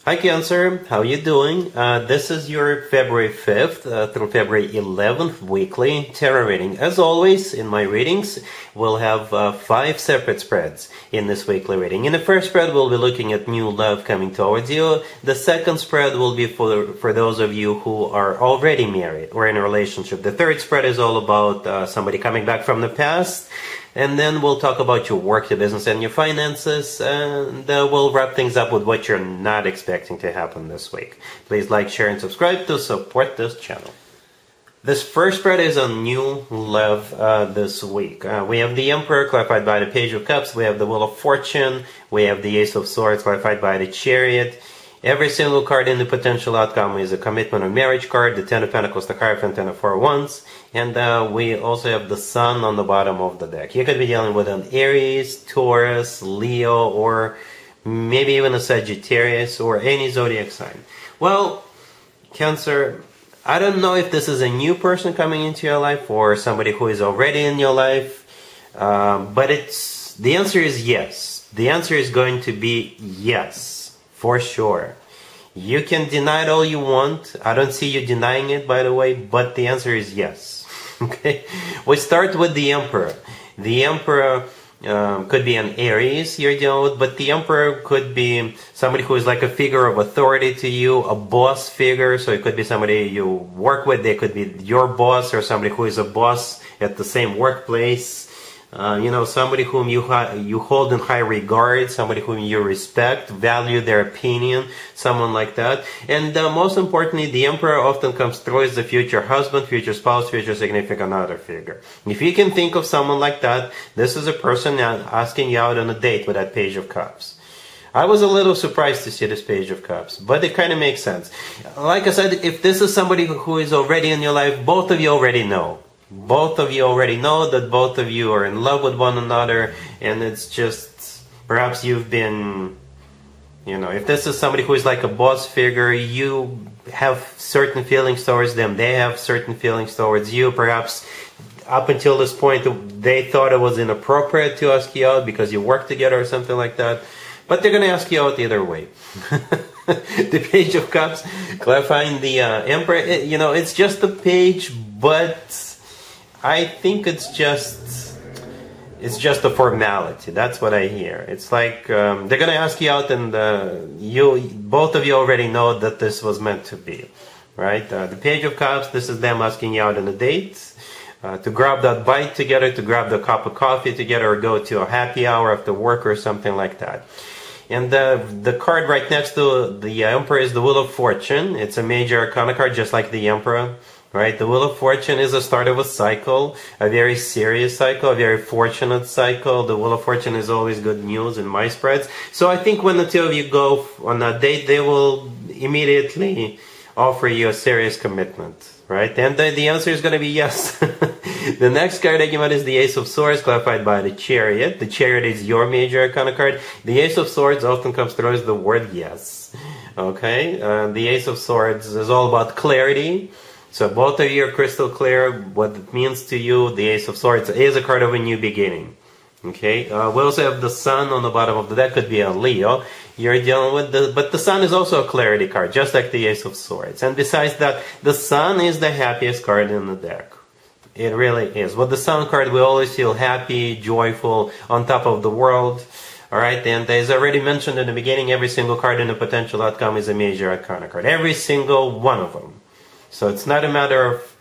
Hi Cancer, how you doing? This is your February 5th through February 11th weekly tarot reading. As always, in my readings, we'll have 5 separate spreads in this weekly reading. In the first spread, we'll be looking at new love coming towards you. The second spread will be for those of you who are already married or in a relationship. The third spread is all about somebody coming back from the past. And then we'll talk about your work, your business, and your finances, and we'll wrap things up with what you're not expecting to happen this week. Please like, share, and subscribe to support this channel. This first spread is on new love this week. We have the Emperor, clarified by the Page of Cups. We have the Wheel of Fortune. We have the Ace of Swords, clarified by the Chariot. Every single card in the potential outcome is a commitment or marriage card. The Ten of Pentacles, the Hierophant, and the Four of Wands. And we also have the Sun on the bottom of the deck. You could be dealing with an Aries, Taurus, Leo, or maybe even a Sagittarius, or any zodiac sign. Well, Cancer, I don't know if this is a new person coming into your life or somebody who is already in your life, but the answer is yes. The answer is going to be yes. For sure. You can deny it all you want. I don't see you denying it, by the way, but the answer is yes. Okay? We start with the Emperor. The Emperor could be an Aries you're dealing with, but the Emperor could be somebody who is like a figure of authority to you, a boss figure. So it could be somebody you work with. They could be your boss or somebody who is a boss at the same workplace. Somebody whom you hold in high regard, somebody whom you respect, value their opinion, someone like that. And most importantly, the Emperor often comes through as the future husband, future spouse, future significant other figure. If you can think of someone like that, this is a person asking you out on a date with that Page of Cups. I was a little surprised to see this Page of Cups, but it kind of makes sense. Like I said, if this is somebody who is already in your life, both of you already know. Both of you already know that both of you are in love with one another, and it's just, perhaps you've been, if this is somebody who is like a boss figure, you have certain feelings towards them, they have certain feelings towards you. Perhaps up until this point they thought it was inappropriate to ask you out because you work together or something like that, but they're going to ask you out either way. The Page of Cups, clarifying the Emperor, it's just a page, but I think it's just a formality. That's what I hear. It's like they're going to ask you out, and both of you already know that this was meant to be, right? The Page of Cups, this is them asking you out on a date, to grab that bite together, to grab the cup of coffee together, or go to a happy hour after work or something like that. And the card right next to the Emperor is the Wheel of Fortune. It's a major arcana card, just like the Emperor. Right, the Wheel of Fortune is the start of a cycle, a very serious cycle, a very fortunate cycle. The Wheel of Fortune is always good news in my spreads. So I think when the two of you go on a date, they will immediately offer you a serious commitment, right? And the answer is going to be yes. The next card I came out is the Ace of Swords, clarified by the Chariot. The Chariot is your major arcana card. The Ace of Swords often comes through as the word yes. Okay, the Ace of Swords is all about clarity. So both of you are crystal clear what it means to you. The Ace of Swords is a card of a new beginning. Okay. We also have the Sun on the bottom of the deck. Could be a Leo you're dealing with. But the Sun is also a clarity card, just like the Ace of Swords. And besides that, the Sun is the happiest card in the deck. It really is. With the Sun card, we always feel happy, joyful, on top of the world. All right. And as I already mentioned in the beginning, every single card in the potential outcome is a major arcana card. Every single one of them. So it's not a matter of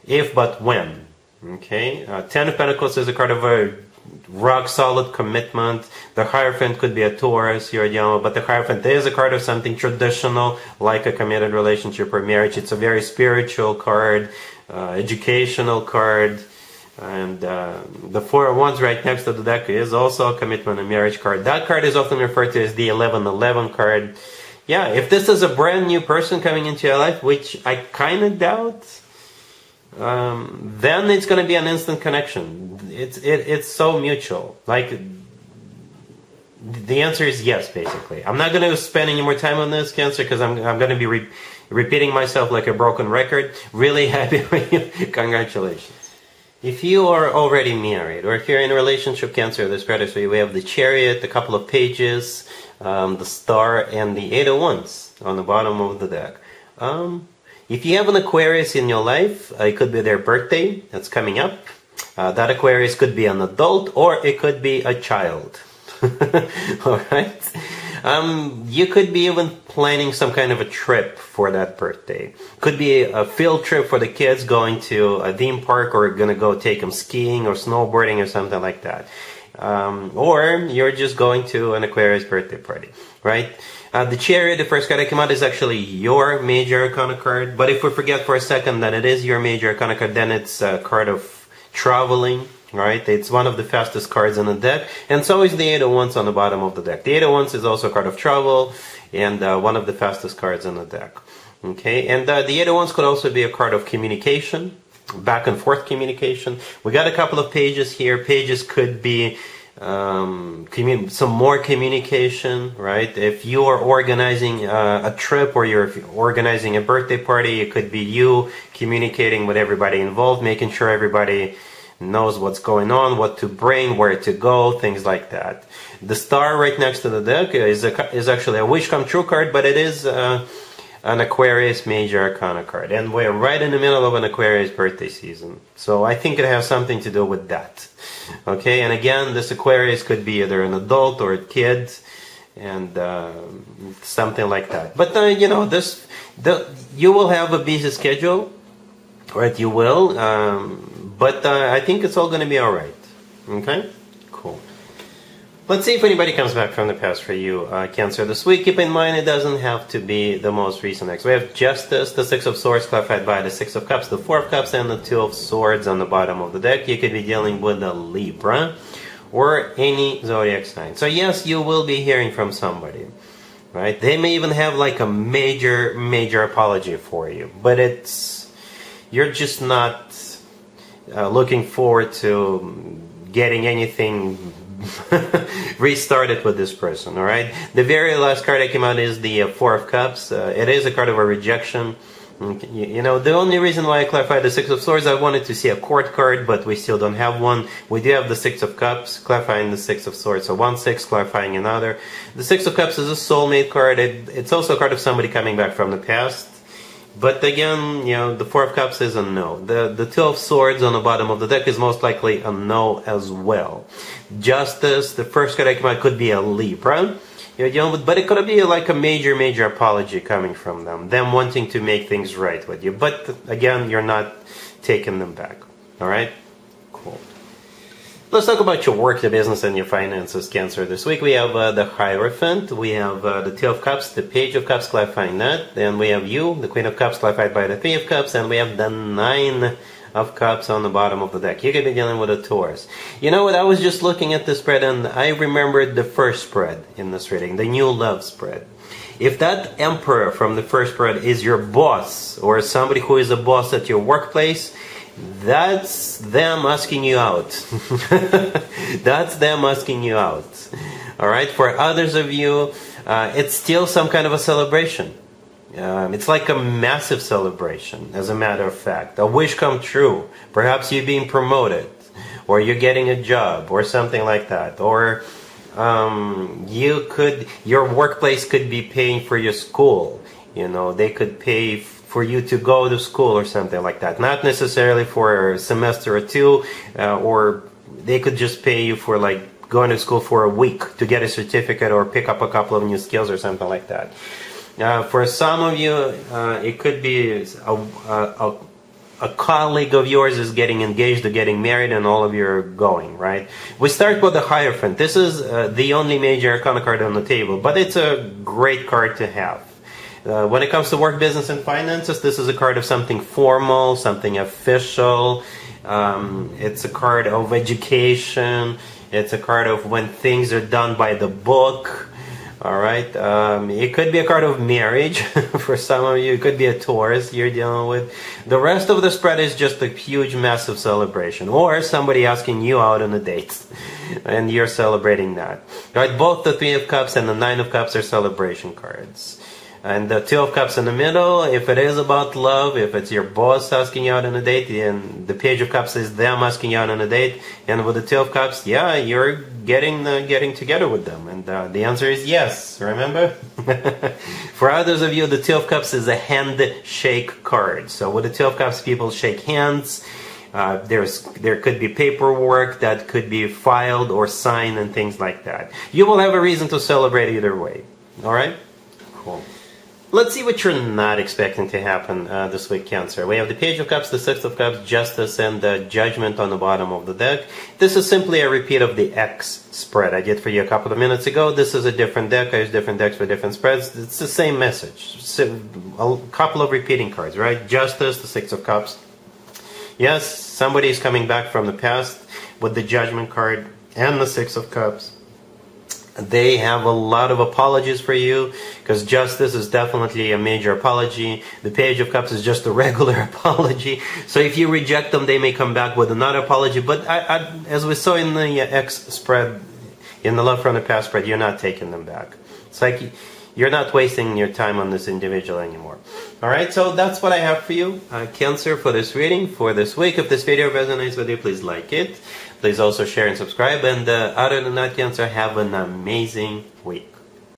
if, but when. Okay? Ten of Pentacles is a card of a rock-solid commitment. The Hierophant could be a Taurus, you're dealing with, but the Hierophant is a card of something traditional, like a committed relationship or marriage. It's a very spiritual card, educational card. And the Four of Wands right next to the deck is also a commitment and marriage card. That card is often referred to as the 1111 card. Yeah, if this is a brand new person coming into your life, which I kind of doubt, then it's going to be an instant connection. It's so mutual. Like, the answer is yes, basically. I'm not going to spend any more time on this, Cancer, because I'm going to be repeating myself like a broken record. Really happy for you. Congratulations. If you are already married, or if you're in a relationship, Cancer, this credit for you. We have the Chariot, a couple of pages, the Star, and the Eight of Wands on the bottom of the deck. If you have an Aquarius in your life, it could be their birthday that's coming up. That Aquarius could be an adult or it could be a child. Alright? You could be even planning some kind of a trip for that birthday. Could be a field trip for the kids, going to a theme park, or gonna go take them skiing or snowboarding or something like that. Or you're just going to an Aquarius birthday party, right? The Chariot, the first card that came out, is actually your major arcana card. But if we forget for a second that it is your major arcana card, then it's a card of traveling, right? It's one of the fastest cards in the deck. And so is the Eight of Wands on the bottom of the deck. The Eight of Wands is also a card of travel and one of the fastest cards in the deck. Okay, and the Eight of Wands could also be a card of communication, back and forth communication. We got a couple of pages here. Pages could be some more communication, right? If you are organizing a trip, or you're organizing a birthday party, it could be you communicating with everybody involved, making sure everybody knows what's going on, what to bring, where to go, things like that. The Star right next to the deck is actually a wish come true card, but it is an Aquarius major arcana card, and we're right in the middle of an Aquarius birthday season, so I think it has something to do with that. Okay, and again, this Aquarius could be either an adult or a kid, and something like that. But you know, you will have a busy schedule, right? You will, but I think it's all going to be all right. Okay, cool. Let's see if anybody comes back from the past for you, Cancer, this week. Keep in mind, it doesn't have to be the most recent ex. We have Justice, the Six of Swords, clarified by the Six of Cups, the Four of Cups, and the Two of Swords on the bottom of the deck. You could be dealing with a Libra or any zodiac sign. So yes, you will be hearing from somebody, right? They may even have like a major apology for you, but you're just not looking forward to getting anything restarted with this person. All right, the very last card that came out is the Four of Cups. It is a card of a rejection. You know, the only reason why I clarified the Six of Swords, I wanted to see a court card, but we still don't have one. We do have the Six of Cups, clarifying the Six of Swords. So 1-6, clarifying another. The Six of Cups is a soulmate card. It's also a card of somebody coming back from the past. But again, you know, the Four of Cups is a no. The Two of Swords on the bottom of the deck is most likely a no as well. Justice, the first card I came out, could be a Libra. You know, but it could be like a major apology coming from them wanting to make things right with you. But again, you're not taking them back. All right? Cool. Let's talk about your work, the business, and your finances, Cancer. This week we have the Hierophant, we have the Two of Cups, the Page of Cups, clarifying that. Then we have you, the Queen of Cups, clarified by the Three of Cups, and we have the Nine of Cups on the bottom of the deck. You could be dealing with a Taurus. You know what, I was just looking at the spread, and I remembered the first spread in this reading, the New Love spread. If that Emperor from the first spread is your boss, or somebody who is a boss at your workplace, that's them asking you out. That's them asking you out. Alright, for others of you, it's still some kind of a celebration. It's like a massive celebration, as a matter of fact. A wish come true. Perhaps you're being promoted, or you're getting a job, or something like that. Or your workplace could be paying for your school. You know, they could pay for you to go to school or something like that. Not necessarily for a semester or two, or they could just pay you for like going to school for a week to get a certificate or pick up a couple of new skills or something like that. For some of you, it could be a colleague of yours is getting engaged or getting married, and all of you are going, right? We start with the Hierophant. This is the only major arcana card on the table, but it's a great card to have. When it comes to work, business, and finances, this is a card of something formal, something official. It's a card of education. It's a card of when things are done by the book. Alright, it could be a card of marriage for some of you. It could be a Taurus you're dealing with. The rest of the spread is just a huge, massive celebration. Or somebody asking you out on a date, and you're celebrating that. Right, both the Three of Cups and the Nine of Cups are celebration cards. And the Two of Cups in the middle, if it is about love, if it's your boss asking you out on a date, and the Page of Cups is them asking you out on a date, and with the Two of Cups, yeah, you're getting together with them. And the answer is yes, remember? For others of you, the Two of Cups is a handshake card. So with the Two of Cups, people shake hands. There could be paperwork that could be filed or signed and things like that. You will have a reason to celebrate either way. All right? Cool. Let's see what you're not expecting to happen this week, Cancer. We have the Page of Cups, the Six of Cups, Justice, and the Judgment on the bottom of the deck. This is simply a repeat of the X spread I did for you a couple of minutes ago. This is a different deck. I use different decks for different spreads. It's the same message. So, a couple of repeating cards, right? Justice, the Six of Cups. Yes, somebody is coming back from the past with the Judgment card and the Six of Cups. They have a lot of apologies for you, because Justice is definitely a major apology. The Page of Cups is just a regular apology. So if you reject them, they may come back with another apology. But as we saw in the X spread, in the Love from the Past spread, you're not taking them back. It's like you're not wasting your time on this individual anymore. Alright, so that's what I have for you, Cancer, for this reading, for this week. If this video resonates with you, please like it. Please also share and subscribe. And other than that, Cancer, have an amazing week.